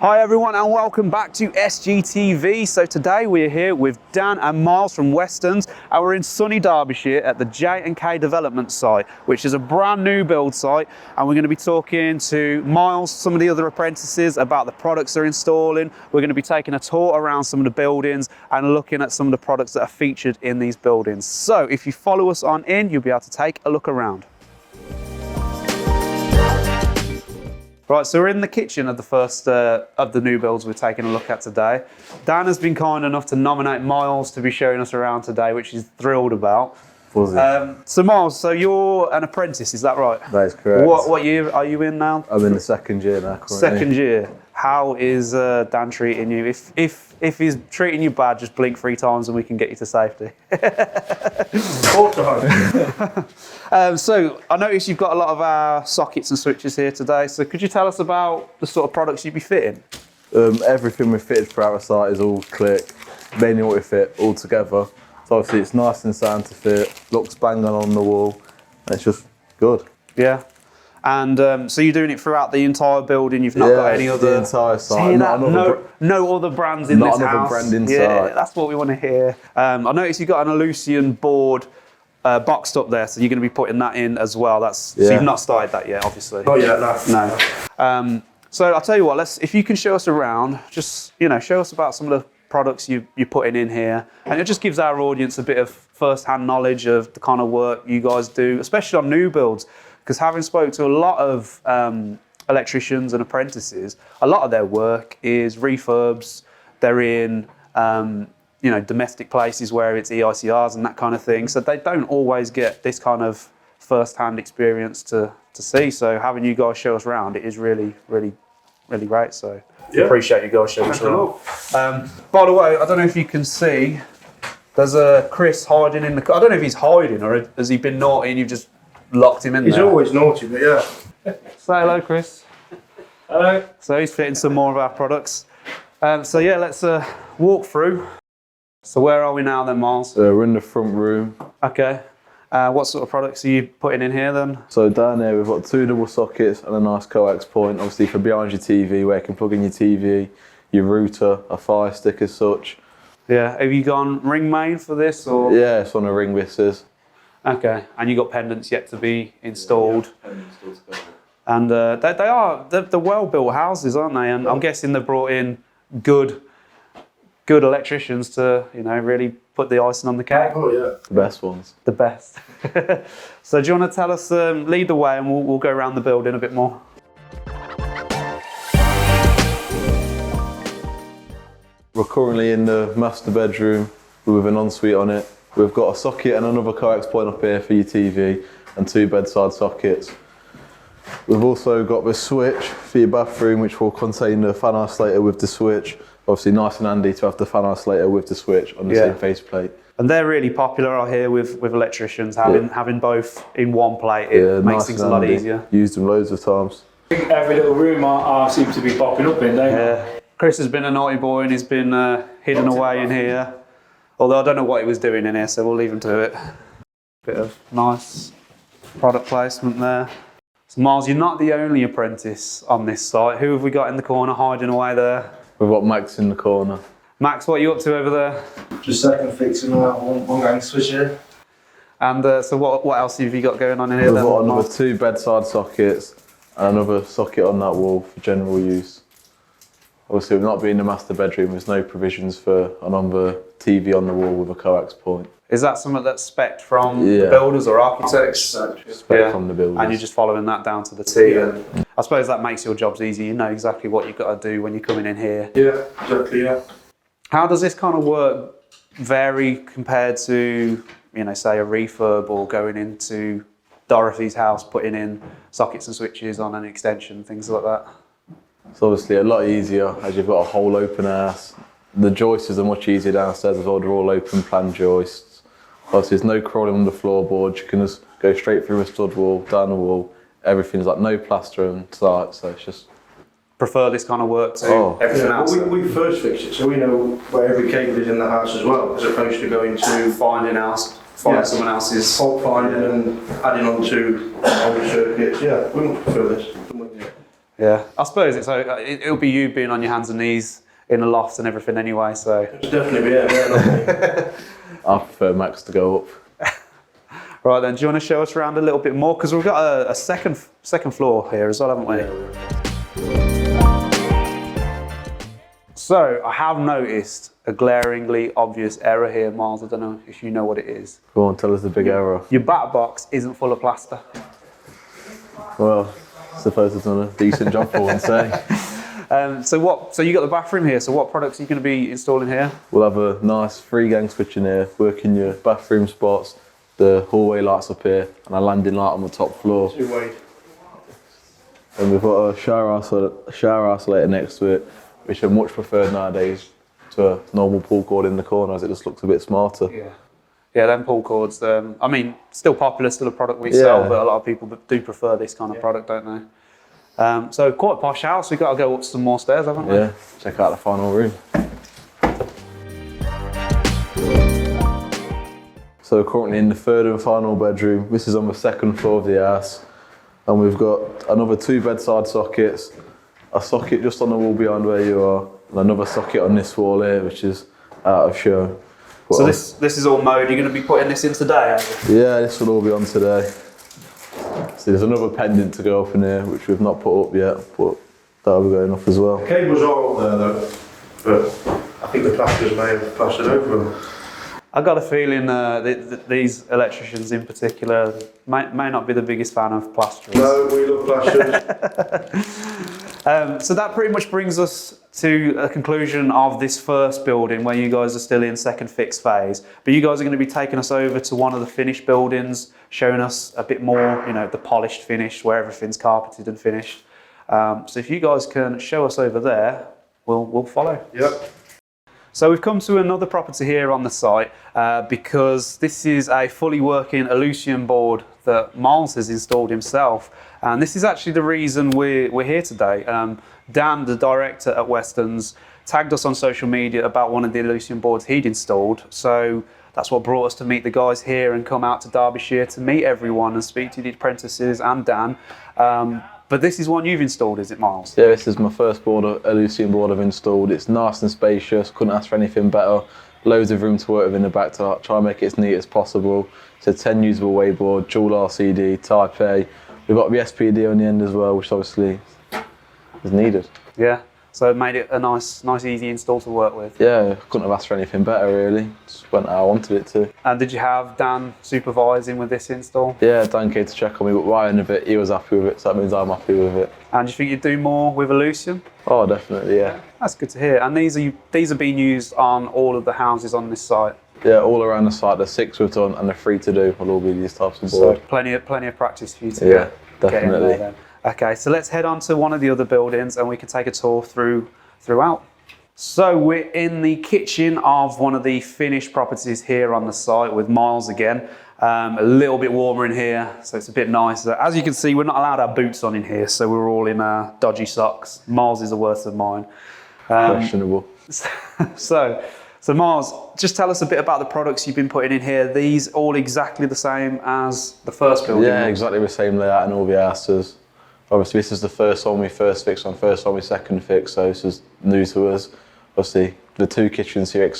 Hi everyone and welcome back to SGTV. So today we're here with Dan and Miles from Westons and we're in sunny Derbyshire at the J&K Development site, which is a brand new build site, and we're going to be talking to Miles, some of the other apprentices, about the products they're installing. We're going to be taking a tour around some of the buildings and looking at some of the products that are featured in these buildings. So if you follow us on in, you'll be able to take a look around. Right, so we're in the kitchen of the first of the new builds we're taking a look at today. Dan has been kind enough to nominate Miles to be showing us around today, which he's thrilled about. So Miles, so you're an apprentice, is that right? That is correct. What year are you in now? I'm in the second year now currently. Second year. How is Dan treating you? If he's treating you bad, just blink 3 times and we can get you to safety. 4 times. So I noticed you've got a lot of our sockets and switches here today. So could you tell us about the sort of products you'd be fitting? Everything we fitted for our site is all click, mainly what we fit all together. So obviously it's nice and sound to fit, looks bang on the wall, and it's just good. Yeah. And so you're doing it throughout the entire building. You've not got any other. The entire site. No other brands in this house. Not another brand inside. Yeah, that's what we want to hear. I noticed you've got an Elucian board boxed up there, so you're going to be putting that in as well. So you've not started that yet, obviously. Oh yeah, no. So I'll tell you what. If you can show us around, just show us about some of the products you're putting in here, and it just gives our audience a bit of first-hand knowledge of the kind of work you guys do, especially on new builds. Because having spoke to a lot of electricians and apprentices, a lot of their work is refurbs. They're in domestic places where it's EICRs and that kind of thing. So they don't always get this kind of first-hand experience to see. So having you guys show us around, it is really, really, really great. So appreciate you guys showing us around. By the way, I don't know if you can see, there's a Chris hiding in the car. I don't know if he's hiding or has he been naughty and you've just locked him in there. He's always naughty, but yeah. Say hello, Chris. Hello. So he's fitting some more of our products. So yeah, let's walk through. So where are we now then, Miles? We're in the front room. Okay. What sort of products are you putting in here then? So down here we've got 2 double sockets and a nice coax point, obviously for behind your TV, where you can plug in your TV, your router, a fire stick as such. Yeah. Have you gone ring main for this or? Yeah, it's on a ring this. Okay, and you got pendants yet to be installed. And they're well-built houses, aren't they? And I'm guessing they've brought in good electricians to really put the icing on the cake. Oh yeah, the best ones. The best. So do you want to tell us, lead the way, and we'll go around the building a bit more. We're currently in the master bedroom with an ensuite on it. We've got a socket and another coax point up here for your TV and 2 bedside sockets. We've also got the switch for your bathroom, which will contain the fan isolator with the switch. Obviously nice and handy to have the fan isolator with the switch on the same faceplate. And they're really popular out here with electricians, having both in one plate. It makes things a lot easier. Used them loads of times. Every little room I seem to be popping up in, don't you? Chris has been a naughty boy and he's been hidden away in here. Although I don't know what he was doing in here, so we'll leave him to it. Bit of nice product placement there. So Miles, you're not the only apprentice on this site. Who have we got in the corner hiding away there? We've got Max in the corner. Max, what are you up to over there? Just second fixing that one gang switch here. And so what else have you got going on in here? We've got another 2 bedside sockets and another socket on that wall for general use. Obviously, with not being the master bedroom, there's no provisions for another TV on the wall with a coax point. Is that something that's spec'd from the builders or architects? Spec'd from the builders. And you're just following that down to the T. And I suppose that makes your jobs easy. You know exactly what you've got to do when you're coming in here. Yeah, exactly, yeah. How does this kind of work vary compared to, say a refurb or going into Dorothy's house, putting in sockets and switches on an extension, things like that? It's obviously a lot easier as you've got a whole open house. The joists are much easier downstairs as well. They're all open plan joists. Obviously there's no crawling on the floorboards. You can just go straight through a stud wall, down the wall. Everything's like no plaster on site, so it's just... Prefer this kind of work to everything else? Well, we first fix it, so we know where every cable is in the house as well, as opposed to going to finding someone else's... fault finding and adding on to old circuits. Yeah, we much prefer this. Yeah, I suppose it'll be you being on your hands and knees in the loft and everything anyway. So It's definitely yeah, I prefer Max to go up. right then, do you want to show us around a little bit more? Because we've got a second floor here as well, haven't we? So I have noticed a glaringly obvious error here, Miles. I don't know if you know what it is. Go on, tell us the big error. Your back box isn't full of plaster. Well, I suppose it's done a decent job for one say. So you got the bathroom here. So what products are you going to be installing here? We'll have a nice 3-gang switch in here, working your bathroom spots, the hallway lights up here, and a landing light on the top floor. 2-way. And we've got a shower isolator next to it, which are much preferred nowadays to a normal pull cord in the corner, as it just looks a bit smarter. Yeah, them pull cords. I mean, still popular, still a product we sell, but a lot of people do prefer this kind of product, don't they? So quite a posh house. We've got to go up some more stairs, haven't we? Yeah, check out the final room. So we're currently in the 3rd and final bedroom. This is on the 2nd floor of the house. And we've got another 2 bedside sockets, a socket just on the wall behind where you are, and another socket on this wall here, which is out of show. But so this is all mode. You're going to be putting this in today, aren't you? yeah, this will all be on today. So there's another pendant to go up in here, which we've not put up yet, but that'll be going up as well. The cables are up there though, but I think the plasters may have plastered over them. I got a feeling these electricians in particular may not be the biggest fan of plasterers. No, we love plasters. So that pretty much brings us to a conclusion of this first building where you guys are still in second fix phase. But you guys are going to be taking us over to one of the finished buildings, showing us a bit more, the polished finish where everything's carpeted and finished. So if you guys can show us over there, we'll follow. Yep. So we've come to another property here on the site because this is a fully working Illusion board that Miles has installed himself. And this is actually the reason we're here today. Dan, the director at Westons, tagged us on social media about one of the Illusion boards he'd installed. So that's what brought us to meet the guys here and come out to Derbyshire to meet everyone and speak to the apprentices and Dan. But this is one you've installed, is it, Miles? Yeah, this is my first Illusion board I've installed. It's nice and spacious, couldn't ask for anything better. Loads of room to work with in the back to try and make it as neat as possible. It's a 10 usable way board, dual RCD, Type A. We've got the SPD on the end as well, which obviously is needed. Yeah, so it made it a nice easy install to work with. Yeah, couldn't have asked for anything better really. Just went how I wanted it to. And did you have Dan supervising with this install? Yeah, Dan came to check on me, but right end of it, he was happy with it, so that means I'm happy with it. And do you think you'd do more with Illusion? Oh, definitely, yeah. That's good to hear. And these are being used on all of the houses on this site. Yeah, all around the site. The 6 we've done and the 3 to do will all be these types of board. So plenty of practice for you to yeah, get in definitely. there then. Okay, so let's head on to one of the other buildings and we can take a tour throughout. So we're in the kitchen of one of the finished properties here on the site with Miles again. A little bit warmer in here, so it's a bit nicer. As you can see, we're not allowed our boots on in here, so we're all in dodgy socks. Miles is the worst of mine. Questionable. So Miles, just tell us a bit about the products you've been putting in here. These all exactly the same as the first building? Yeah, exactly the same layout in all the houses. Obviously, this is the first one we first fixed on, first one we second fixed, so this is new to us. Obviously, the 2 kitchens here,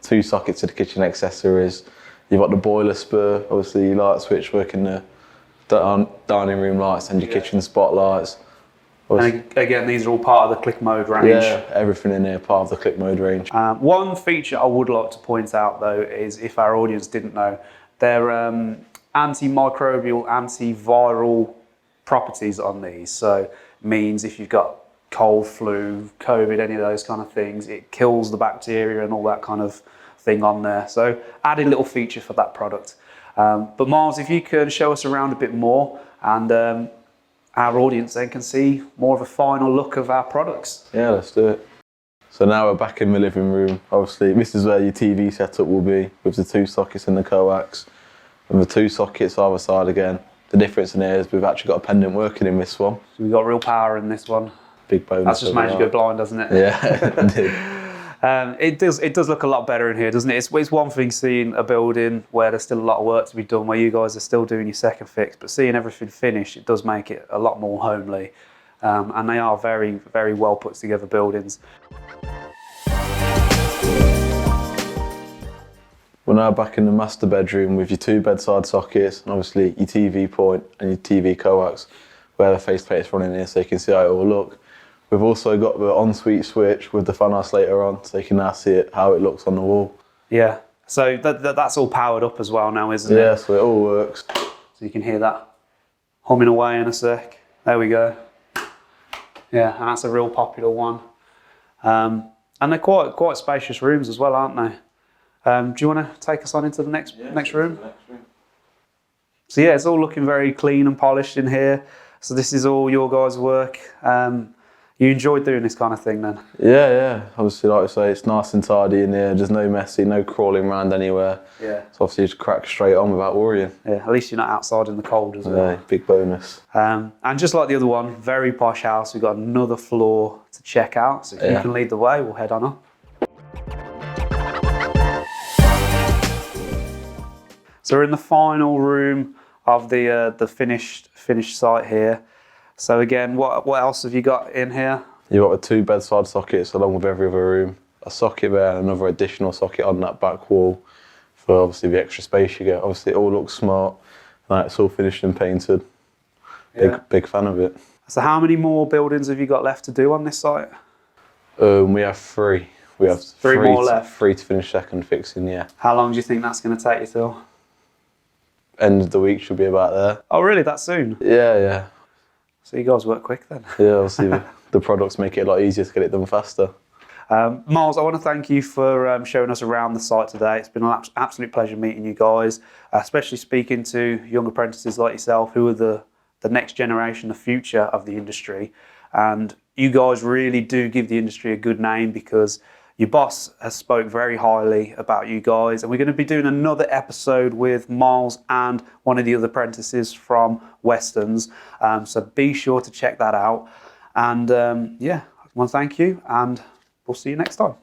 2 sockets to the kitchen accessories. You've got the boiler spur, obviously your light switch working the dining room lights and your kitchen spotlights. And again, these are all part of the click mode range. Yeah, everything in here part of the click mode range. One feature I would like to point out though is, if our audience didn't know, they're antimicrobial, antiviral properties on these. So means if you've got cold, flu, COVID, any of those kind of things, it kills the bacteria and all that kind of thing on there. So added little feature for that product. But Miles, if you can show us around a bit more, and our audience then can see more of a final look of our products. Yeah, let's do it. So now we're back in the living room. Obviously, this is where your TV setup will be, with the 2 sockets and the coax. And the 2 sockets either side again. The difference in here is we've actually got a pendant working in this one. So we've got real power in this one. Big bonus. That's just made you go blind, doesn't it? Yeah, indeed. It does look a lot better in here, doesn't it? It's one thing seeing a building where there's still a lot of work to be done, where you guys are still doing your second fix, but seeing everything finished, it does make it a lot more homely. and they are very, very well put together buildings. We're now back in the master bedroom with your 2 bedside sockets and obviously your TV point and your TV coax where the faceplate's running in so you can see how it will look. We've also got the ensuite switch with the fan isolator on so you can now see how it looks on the wall. Yeah, so that's all powered up as well now, isn't it? Yeah, so it all works. So you can hear that humming away in a sec. There we go. Yeah, and that's a real popular one. And they're quite spacious rooms as well, aren't they? Do you want to take us on into the next room? So yeah, it's all looking very clean and polished in here. So this is all your guys' work. You enjoyed doing this kind of thing then? Yeah. Obviously, like I say, it's nice and tidy in here. There's no messy, no crawling around anywhere. Yeah. So obviously you just crack straight on without worrying. Yeah, at least you're not outside in the cold as well. Yeah, big bonus. And just like the other one, very posh house. We've got another floor to check out. So if you can lead the way, we'll head on up. So we're in the final room of the finished site here. So again, what else have you got in here? You've got the 2 bedside sockets along with every other room. A socket there and another additional socket on that back wall for obviously the extra space you get. Obviously it all looks smart and it's all finished and painted. Big fan of it. So how many more buildings have you got left to do on this site? We have 3. We have three more left. 3 to finish second fixing, yeah. How long do you think that's going to take you till? End of the week should be about there. Oh really, that soon? Yeah. So you guys work quick then? Yeah, obviously the products make it a lot easier to get it done faster. Miles, I want to thank you for showing us around the site today. It's been an absolute pleasure meeting you guys, especially speaking to young apprentices like yourself who are the next generation, the future of the industry. And you guys really do give the industry a good name because your boss has spoke very highly about you guys, and we're going to be doing another episode with Miles and one of the other apprentices from Westons. So be sure to check that out. And yeah, I want to thank you, and we'll see you next time.